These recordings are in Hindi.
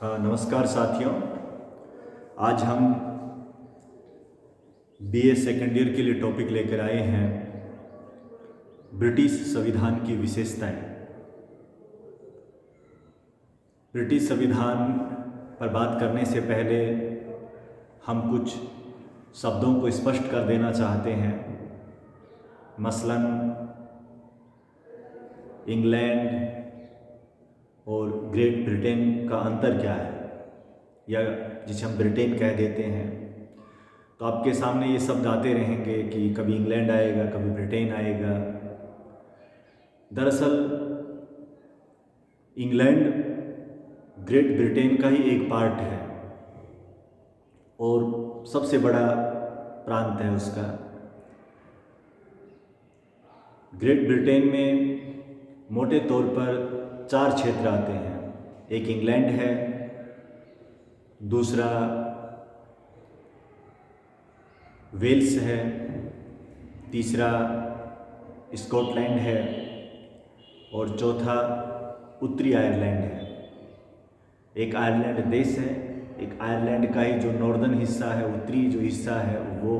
नमस्कार साथियों। आज हम बीए सेकेंड ईयर के लिए टॉपिक लेकर आए हैं ब्रिटिश संविधान की विशेषताएं। ब्रिटिश संविधान पर बात करने से पहले हम कुछ शब्दों को स्पष्ट कर देना चाहते हैं। मसलन इंग्लैंड और ग्रेट ब्रिटेन का अंतर क्या है, या जिसे हम ब्रिटेन कह देते हैं। तो आपके सामने ये शब्द आते रहेंगे कि कभी इंग्लैंड आएगा, कभी ब्रिटेन आएगा। दरअसल इंग्लैंड ग्रेट ब्रिटेन का ही एक पार्ट है और सबसे बड़ा प्रांत है उसका। ग्रेट ब्रिटेन में मोटे तौर पर 4 क्षेत्र आते हैं। एक इंग्लैंड है, दूसरा वेल्स है, तीसरा स्कॉटलैंड है और चौथा उत्तरी आयरलैंड है। एक आयरलैंड देश है, एक आयरलैंड का ही जो नॉर्दर्न हिस्सा है, उत्तरी जो हिस्सा है वो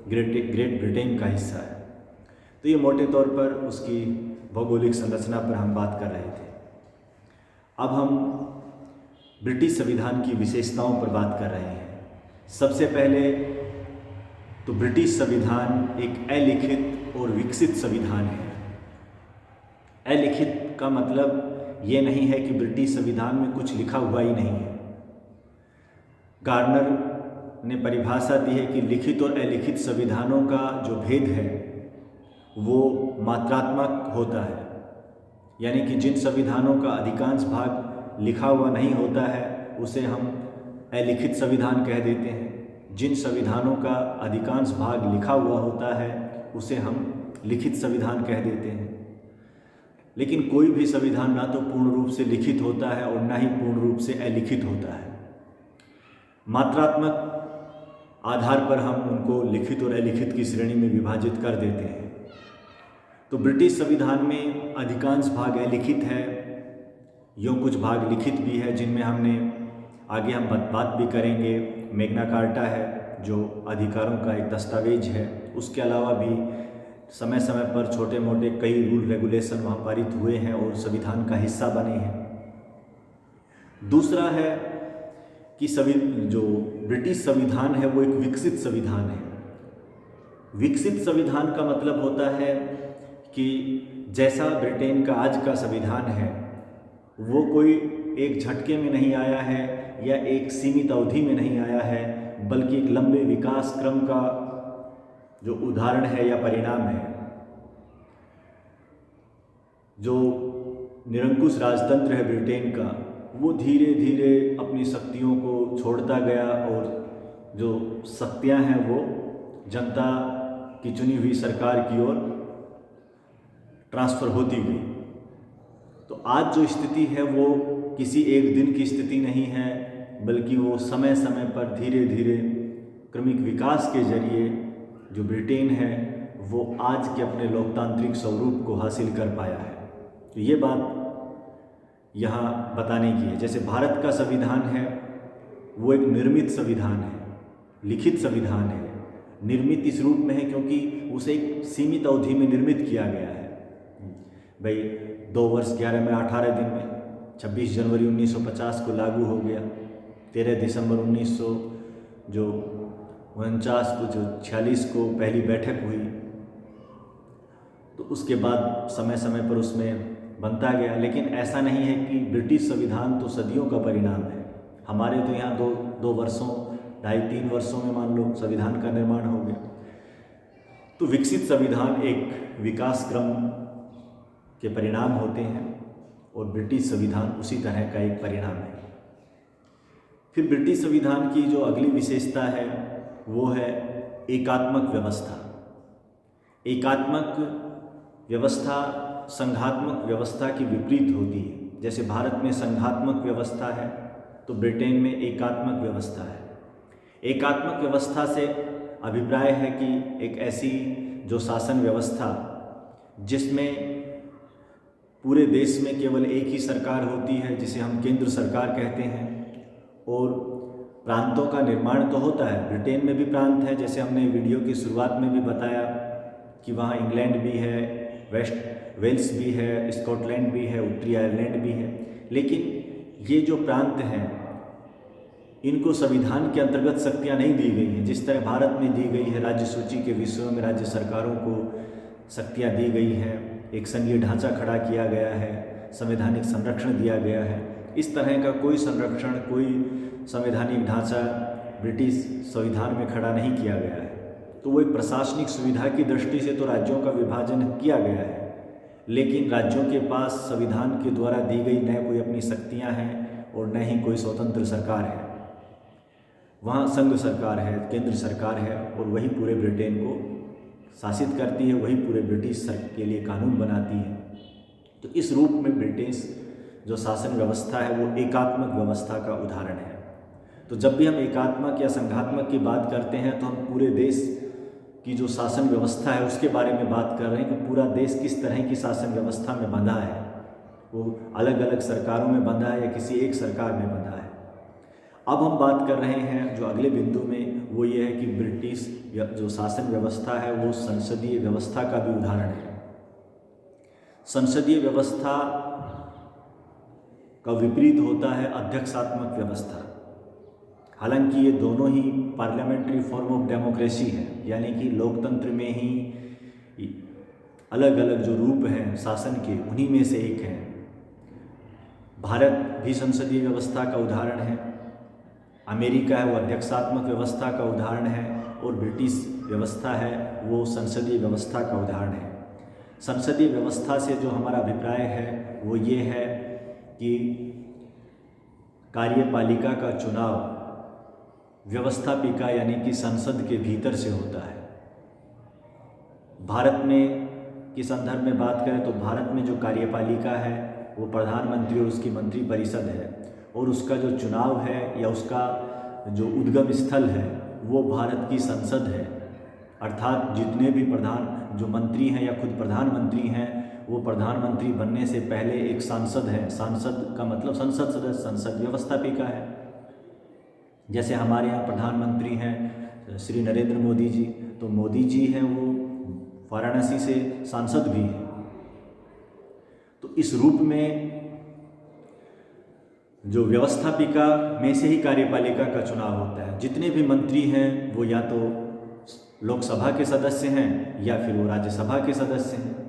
ग्रेट ब्रिटेन का हिस्सा है। तो ये मोटे तौर पर उसकी भौगोलिक संरचना पर हम बात कर रहे थे। अब हम ब्रिटिश संविधान की विशेषताओं पर बात कर रहे हैं। सबसे पहले तो ब्रिटिश संविधान एक अलिखित और विकसित संविधान है। अलिखित का मतलब ये नहीं है कि ब्रिटिश संविधान में कुछ लिखा हुआ ही नहीं है। गार्नर ने परिभाषा दी है कि लिखित और अलिखित संविधानों का जो भेद है वो मात्रात्मक होता है, यानी कि जिन संविधानों का अधिकांश भाग लिखा हुआ नहीं होता है उसे हम अलिखित संविधान कह देते हैं। जिन संविधानों का अधिकांश भाग लिखा हुआ होता है उसे हम लिखित संविधान कह देते हैं। लेकिन कोई भी संविधान ना तो पूर्ण रूप से लिखित होता है और ना ही पूर्ण रूप से अलिखित होता है। मात्रात्मक आधार पर हम उनको लिखित और अलिखित की श्रेणी में विभाजित कर देते हैं। तो ब्रिटिश संविधान में अधिकांश भाग अलिखित है, यूँ कुछ भाग लिखित भी है जिनमें हमने आगे हम बात भी करेंगे। मैग्ना कार्टा है जो अधिकारों का एक दस्तावेज है। उसके अलावा भी समय समय पर छोटे मोटे कई रूल रेगुलेशन वहाँ पारित हुए हैं और संविधान का हिस्सा बने हैं। दूसरा है कि जो ब्रिटिश संविधान है वो एक विकसित संविधान है। विकसित संविधान का मतलब होता है कि जैसा ब्रिटेन का आज का संविधान है वो कोई एक झटके में नहीं आया है या एक सीमित अवधि में नहीं आया है, बल्कि एक लंबे विकास क्रम का जो उदाहरण है या परिणाम है। जो निरंकुश राजतंत्र है ब्रिटेन का वो धीरे धीरे अपनी शक्तियों को छोड़ता गया और जो शक्तियां हैं वो जनता की चुनी हुई सरकार की ओर ट्रांसफ़र होती गई। तो आज जो स्थिति है वो किसी एक दिन की स्थिति नहीं है, बल्कि वो समय समय पर धीरे धीरे क्रमिक विकास के जरिए जो ब्रिटेन है वो आज के अपने लोकतांत्रिक स्वरूप को हासिल कर पाया है। तो ये बात यहाँ बताने की है। जैसे भारत का संविधान है वो एक निर्मित संविधान है, लिखित संविधान है। निर्मित इस रूप में है क्योंकि उसे एक सीमित अवधि में निर्मित किया गया है। भाई 2 वर्ष 11 में 18 दिन में 26 जनवरी 1950 को लागू हो गया। 13 दिसंबर 1949 को जो 46 को पहली बैठक हुई। तो उसके बाद समय समय पर उसमें बनता गया। लेकिन ऐसा नहीं है कि ब्रिटिश संविधान तो सदियों का परिणाम है। हमारे तो यहाँ दो वर्षों 2.5-3 वर्षों में मान लो संविधान का निर्माण हो गया। तो विकसित संविधान एक विकास क्रम के परिणाम होते हैं और ब्रिटिश संविधान उसी तरह का एक परिणाम है। फिर ब्रिटिश संविधान की जो अगली विशेषता है वो है एकात्मक व्यवस्था। एकात्मक व्यवस्था संघात्मक व्यवस्था की विपरीत होती है। जैसे भारत में संघात्मक व्यवस्था है तो ब्रिटेन में एकात्मक व्यवस्था है। एकात्मक व्यवस्था से अभिप्राय है कि एक ऐसी जो शासन व्यवस्था जिसमें पूरे देश में केवल एक ही सरकार होती है जिसे हम केंद्र सरकार कहते हैं, और प्रांतों का निर्माण तो होता है। ब्रिटेन में भी प्रांत है, जैसे हमने वीडियो की शुरुआत में भी बताया कि वहाँ इंग्लैंड भी है, वेस्ट वेल्स भी है, स्कॉटलैंड भी है, उत्तरी आयरलैंड भी है। लेकिन ये जो प्रांत हैं इनको संविधान के अंतर्गत शक्तियाँ नहीं दी गई हैं। जिस तरह भारत में दी गई है, राज्य सूची के विषयों में राज्य सरकारों को शक्तियाँ दी गई हैं, एक संघीय ढांचा खड़ा किया गया है, संवैधानिक संरक्षण दिया गया है। इस तरह का कोई संरक्षण, कोई संवैधानिक ढांचा ब्रिटिश संविधान में खड़ा नहीं किया गया है। तो वो एक प्रशासनिक सुविधा की दृष्टि से तो राज्यों का विभाजन किया गया है, लेकिन राज्यों के पास संविधान के द्वारा दी गई न कोई अपनी शक्तियाँ हैं और न ही कोई स्वतंत्र सरकार है। वहाँ संघ सरकार है, केंद्र सरकार है, और वही पूरे ब्रिटेन को शासित करती है, वही पूरे ब्रिटिश के लिए कानून बनाती है। तो इस रूप में ब्रिटिश जो शासन व्यवस्था है वो एकात्मक व्यवस्था का उदाहरण है। तो जब भी हम एकात्मक या संघात्मक की बात करते हैं तो हम पूरे देश की जो शासन व्यवस्था है उसके बारे में बात कर रहे हैं कि पूरा देश किस तरह की शासन व्यवस्था में बंधा है, वो अलग अलग सरकारों में बंधा है या किसी एक सरकार में बंधा है। अब हम बात कर रहे हैं जो अगले बिंदु में, वो ये है कि ब्रिटिश जो शासन व्यवस्था है वो संसदीय व्यवस्था का भी उदाहरण है। संसदीय व्यवस्था का विपरीत होता है अध्यक्षात्मक व्यवस्था। हालांकि ये दोनों ही पार्लियामेंट्री फॉर्म ऑफ डेमोक्रेसी है, यानी कि लोकतंत्र में ही अलग अलग जो रूप हैं शासन के, उन्हीं में से एक है। भारत भी संसदीय व्यवस्था का उदाहरण है, अमेरिका है वो अध्यक्षात्मक व्यवस्था का उदाहरण है, और ब्रिटिश व्यवस्था है वो संसदीय व्यवस्था का उदाहरण है। संसदीय व्यवस्था से जो हमारा अभिप्राय है वो ये है कि कार्यपालिका का चुनाव व्यवस्थापिका यानी कि संसद के भीतर से होता है। भारत में के संदर्भ में बात करें तो भारत में जो कार्यपालिका है वो प्रधानमंत्री और उसकी मंत्रिपरिषद है, और उसका जो चुनाव है या उसका जो उद्गम स्थल है वो भारत की संसद है। अर्थात जितने भी जो मंत्री हैं या खुद प्रधानमंत्री हैं वो प्रधानमंत्री बनने से पहले एक सांसद है। सांसद का मतलब संसद सदस्य, संसद व्यवस्थापिका है। जैसे हमारे यहाँ प्रधानमंत्री हैं श्री नरेंद्र मोदी जी, तो मोदी जी हैं वो वाराणसी से सांसद भी हैं। तो इस रूप में जो व्यवस्थापिका में से ही कार्यपालिका का चुनाव होता है। जितने भी मंत्री हैं वो या तो लोकसभा के सदस्य हैं या फिर वो राज्यसभा के सदस्य हैं।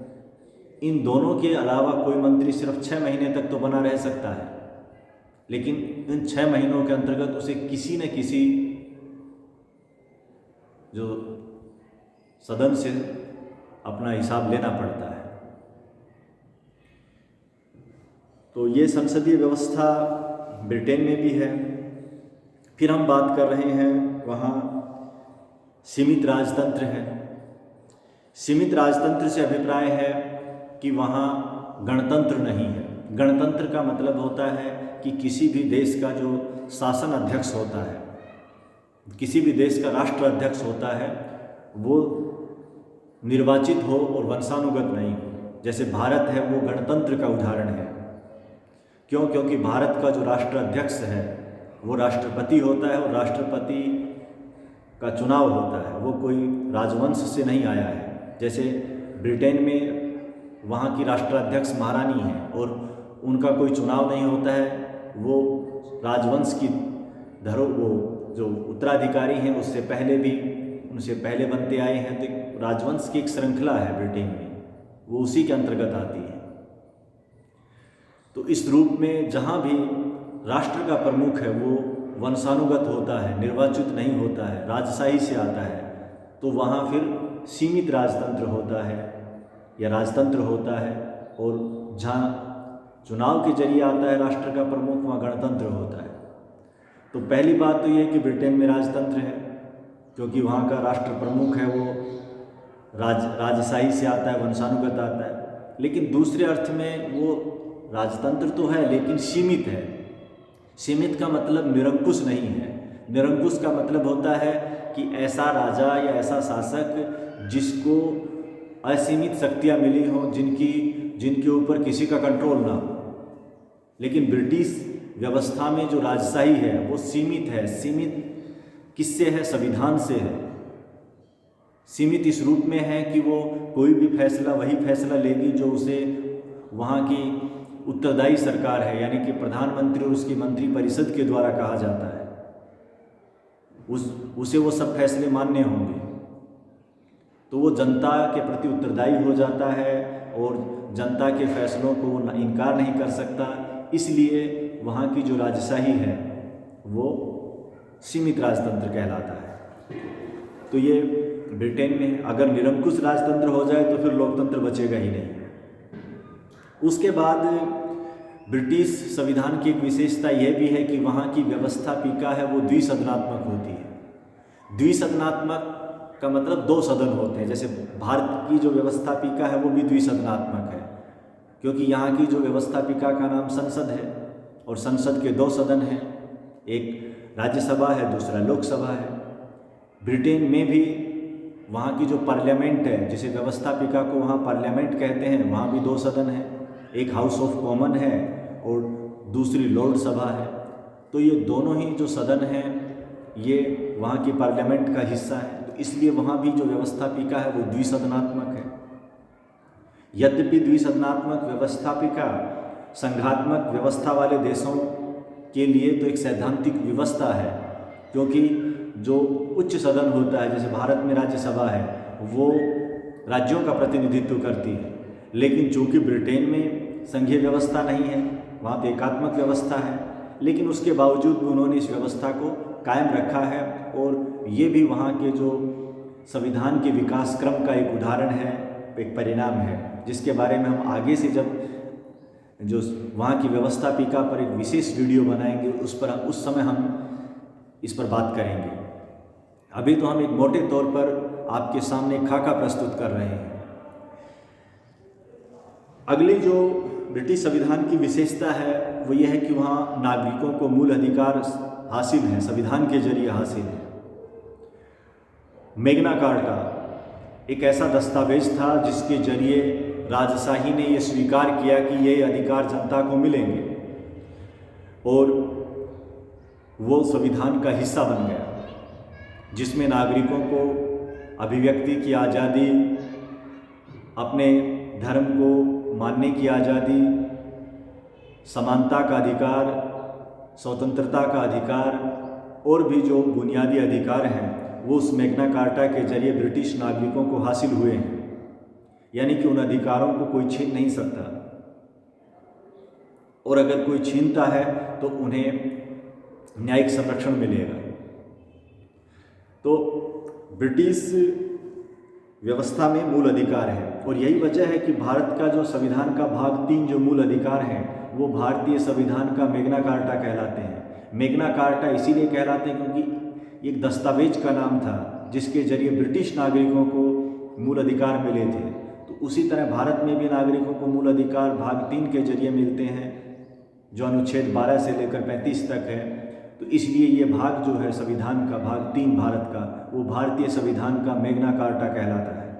इन दोनों के अलावा कोई मंत्री सिर्फ 6 महीने तक तो बना रह सकता है, लेकिन इन 6 महीनों के अंतर्गत उसे किसी न किसी जो सदन से अपना हिसाब लेना पड़ता है। तो ये संसदीय व्यवस्था ब्रिटेन में भी है। फिर हम बात कर रहे हैं वहाँ सीमित राजतंत्र है। सीमित राजतंत्र से अभिप्राय है कि वहाँ गणतंत्र नहीं है। गणतंत्र का मतलब होता है कि किसी भी देश का जो शासन अध्यक्ष होता है, किसी भी देश का राष्ट्र अध्यक्ष होता है, वो निर्वाचित हो और वंशानुगत नहीं हो। जैसे भारत है वो गणतंत्र का उदाहरण है। क्यों? क्योंकि भारत का जो राष्ट्र अध्यक्ष है वो राष्ट्रपति होता है, और राष्ट्रपति का चुनाव होता है, वो कोई राजवंश से नहीं आया है। जैसे ब्रिटेन में वहाँ की राष्ट्राध्यक्ष महारानी है और उनका कोई चुनाव नहीं होता है, वो राजवंश की वो जो उत्तराधिकारी हैं उससे पहले भी उनसे पहले बनते आए हैं। तो राजवंश की एक श्रृंखला है ब्रिटेन में, वो उसी के अंतर्गत आती है। तो इस रूप में जहाँ भी राष्ट्र का प्रमुख है वो वंशानुगत होता है, निर्वाचित नहीं होता है, राजशाही से आता है, तो वहाँ फिर सीमित राजतंत्र होता है या राजतंत्र होता है। और जहाँ चुनाव के जरिए आता है राष्ट्र का प्रमुख, वहाँ गणतंत्र होता है। तो पहली बात तो ये है कि ब्रिटेन में राजतंत्र है क्योंकि वहाँ का राष्ट्र प्रमुख है वो राजशाही से आता है, वंशानुगत आता है। लेकिन दूसरे अर्थ में वो राजतंत्र तो है लेकिन सीमित है। सीमित का मतलब निरंकुश नहीं है। निरंकुश का मतलब होता है कि ऐसा राजा या ऐसा शासक जिसको असीमित शक्तियाँ मिली हों, जिनके ऊपर किसी का कंट्रोल ना हो। लेकिन ब्रिटिश व्यवस्था में जो राजशाही है वो सीमित है। सीमित किससे है? संविधान से है। सीमित इस रूप में है कि वो कोई भी फैसला वही फैसला लेगी जो उसे वहाँ की उत्तरदायी सरकार है, यानी कि प्रधानमंत्री और उसकी मंत्रिपरिषद के द्वारा कहा जाता है, उसे वो सब फैसले मानने होंगे। तो वो जनता के प्रति उत्तरदायी हो जाता है और जनता के फैसलों को वो इनकार नहीं कर सकता। इसलिए वहाँ की जो राजशाही है वो सीमित राजतंत्र कहलाता है। तो ये ब्रिटेन में अगर निरंकुश राजतंत्र हो जाए तो फिर लोकतंत्र बचेगा ही नहीं। उसके बाद ब्रिटिश संविधान की एक विशेषता यह भी है कि वहाँ की व्यवस्थापिका है वो द्विसदनात्मक होती है। द्विसदनात्मक का मतलब 2 सदन होते हैं। जैसे भारत की जो व्यवस्थापिका है वो भी द्विसदनात्मक है, क्योंकि यहाँ की जो व्यवस्थापिका का नाम संसद है और संसद के 2 सदन हैं, एक राज्यसभा है, दूसरा लोकसभा है। ब्रिटेन में भी वहाँ की जो पार्लियामेंट है, जिसे व्यवस्थापिका को वहाँ पार्लियामेंट कहते हैं, वहाँ भी 2 सदन हैं, एक हाउस ऑफ कॉमन है और दूसरी लॉर्ड सभा है। तो ये दोनों ही जो सदन हैं ये वहाँ की पार्लियामेंट का हिस्सा है। तो इसलिए वहाँ भी जो व्यवस्थापिका है वो द्विसदनात्मक है। यद्यपि द्विसदनात्मक व्यवस्थापिका संघात्मक व्यवस्था वाले देशों के लिए तो एक सैद्धांतिक व्यवस्था है, क्योंकि जो उच्च सदन होता है, जैसे भारत में राज्यसभा है, वो राज्यों का प्रतिनिधित्व करती है। लेकिन चूँकि ब्रिटेन में संघीय व्यवस्था नहीं है, वहाँ तो एकात्मक व्यवस्था है, लेकिन उसके बावजूद भी उन्होंने इस व्यवस्था को कायम रखा है। और ये भी वहाँ के जो संविधान के विकास क्रम का एक उदाहरण है, एक परिणाम है, जिसके बारे में हम आगे से जब जो वहाँ की व्यवस्थापिका पर एक विशेष वीडियो बनाएंगे उस समय हम इस पर बात करेंगे। अभी तो हम एक मोटे तौर पर आपके सामने खाका प्रस्तुत कर रहे हैं। अगली जो ब्रिटिश संविधान की विशेषता है वो ये है कि वहाँ नागरिकों को मूल अधिकार हासिल हैं, संविधान के जरिए हासिल है। मैग्ना कार्टा एक ऐसा दस्तावेज था जिसके जरिए राजशाही ने ये स्वीकार किया कि ये अधिकार जनता को मिलेंगे और वो संविधान का हिस्सा बन गया, जिसमें नागरिकों को अभिव्यक्ति की आज़ादी, अपने धर्म को मानने की आज़ादी, समानता का अधिकार, स्वतंत्रता का अधिकार और भी जो बुनियादी अधिकार हैं वो उस मैग्ना कार्टा के जरिए ब्रिटिश नागरिकों को हासिल हुए हैं। यानी कि उन अधिकारों को कोई छीन नहीं सकता, और अगर कोई छीनता है तो उन्हें न्यायिक संरक्षण मिलेगा। तो ब्रिटिश व्यवस्था में मूल अधिकार है, और यही वजह है कि भारत का जो संविधान का भाग 3 जो मूल अधिकार हैं वो भारतीय संविधान का मैग्ना कार्टा कहलाते हैं। मैग्ना कार्टा इसीलिए कहलाते हैं क्योंकि एक दस्तावेज का नाम था जिसके जरिए ब्रिटिश नागरिकों को मूल अधिकार मिले थे। तो उसी तरह भारत में भी नागरिकों को मूल अधिकार भाग 3 के जरिए मिलते हैं, जो अनुच्छेद 12 से लेकर 35 तक है। तो इसलिए ये भाग जो है संविधान का भाग 3 भारत का, वो भारतीय संविधान का मैग्ना कार्टा कहलाता है।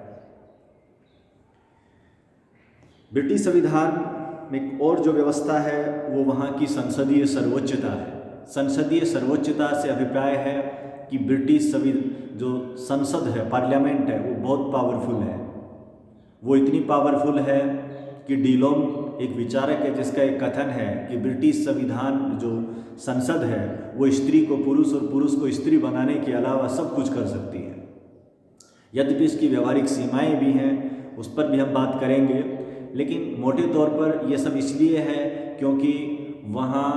ब्रिटिश संविधान में एक और जो व्यवस्था है वो वहाँ की संसदीय सर्वोच्चता है। संसदीय सर्वोच्चता से अभिप्राय है कि ब्रिटिश जो संसद है, पार्लियामेंट है, वो बहुत पावरफुल है। वो इतनी पावरफुल है कि डीलोम एक विचारक है जिसका एक कथन है कि ब्रिटिश संविधान जो संसद है वो स्त्री को पुरुष और पुरुष को स्त्री बनाने के अलावा सब कुछ कर सकती है। यद्यपि इसकी व्यवहारिक सीमाएं भी हैं, उस पर भी हम बात करेंगे, लेकिन मोटे तौर पर यह सब इसलिए है क्योंकि वहाँ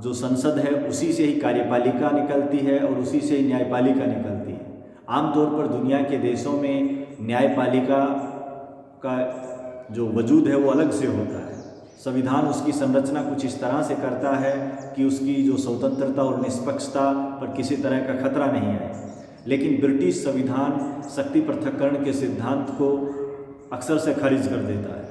जो संसद है उसी से ही कार्यपालिका निकलती है और उसी से ही न्यायपालिका निकलती है। आमतौर पर दुनिया के देशों में न्यायपालिका का जो वजूद है वो अलग से होता है। संविधान उसकी संरचना कुछ इस तरह से करता है कि उसकी जो स्वतंत्रता और निष्पक्षता पर किसी तरह का खतरा नहीं आए। लेकिन ब्रिटिश संविधान शक्ति पृथक्करण के सिद्धांत को अक्सर से खारिज कर देता है।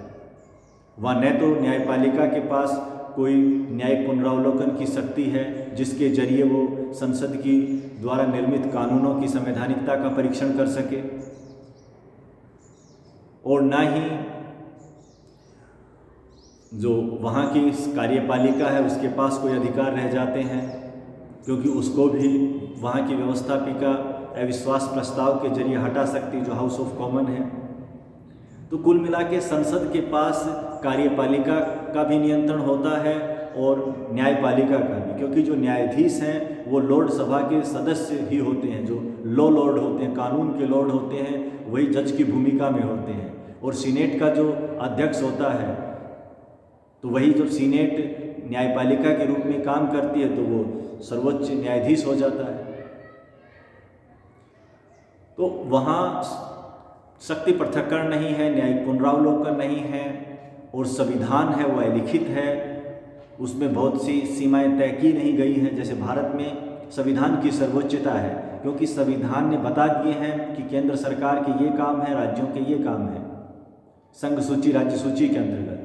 वह न तो न्यायपालिका के पास कोई न्यायिक पुनरावलोकन की शक्ति है जिसके जरिए वो संसद की द्वारा निर्मित कानूनों की संवैधानिकता का परीक्षण कर सके, और जो वहाँ की कार्यपालिका है उसके पास कोई अधिकार रह जाते हैं, क्योंकि उसको भी वहाँ की व्यवस्थापिका अविश्वास प्रस्ताव के जरिए हटा सकती, जो हाउस ऑफ कॉमन है। तो कुल मिला के संसद के पास कार्यपालिका का भी नियंत्रण होता है और न्यायपालिका का भी, क्योंकि जो न्यायाधीश हैं वो लोक सभा के सदस्य ही होते हैं, जो लॉर्ड होते हैं, कानून के लॉर्ड होते हैं, वही जज की भूमिका में होते हैं। और सीनेट का जो अध्यक्ष होता है, तो वही जब सीनेट न्यायपालिका के रूप में काम करती है तो वो सर्वोच्च न्यायाधीश हो जाता है। तो वहाँ शक्ति पृथक्करण नहीं है, न्यायिक पुनरावलोकन नहीं है, और संविधान है वो अलिखित है, उसमें बहुत सी सीमाएं तय की नहीं गई हैं। जैसे भारत में संविधान की सर्वोच्चता है, क्योंकि संविधान ने बता दिए हैं कि केंद्र सरकार के ये काम है, राज्यों के ये काम है, संघ सूची राज्य सूची के अंतर्गत।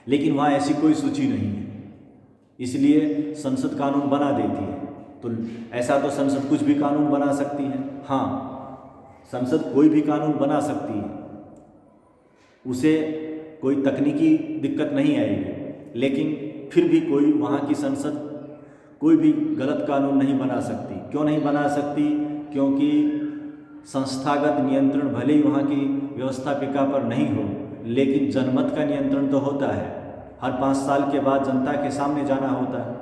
लेकिन वहाँ ऐसी कोई सूची नहीं है, इसलिए संसद कानून बना देती है। तो ऐसा तो संसद कुछ भी कानून बना सकती है, हाँ संसद कोई भी कानून बना सकती है, उसे कोई तकनीकी दिक्कत नहीं आएगी, लेकिन फिर भी कोई वहाँ की संसद कोई भी गलत कानून नहीं बना सकती। क्यों नहीं बना सकती? क्योंकि संस्थागत नियंत्रण भले ही वहाँ की व्यवस्थापिका पर नहीं हो, लेकिन जनमत का नियंत्रण तो होता है। हर 5 साल के बाद जनता के सामने जाना होता है,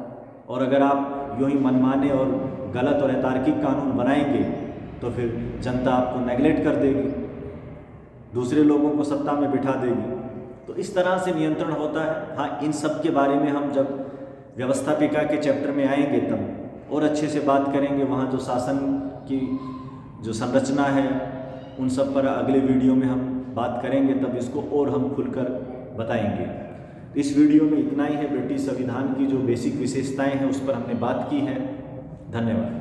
और अगर आप यूँ ही मनमाने और गलत और अतार्किक कानून बनाएंगे तो फिर जनता आपको नेगलेक्ट कर देगी, दूसरे लोगों को सत्ता में बिठा देगी। तो इस तरह से नियंत्रण होता है। हाँ, इन सब के बारे में हम जब व्यवस्थापिका के चैप्टर में आएंगे तब और अच्छे से बात करेंगे। वहाँ जो शासन की जो संरचना है उन सब पर अगले वीडियो में हम बात करेंगे, तब इसको और हम खुलकर बताएंगे। इस वीडियो में इतना ही है। ब्रिटिश संविधान की जो बेसिक विशेषताएं हैं उस पर हमने बात की है। धन्यवाद।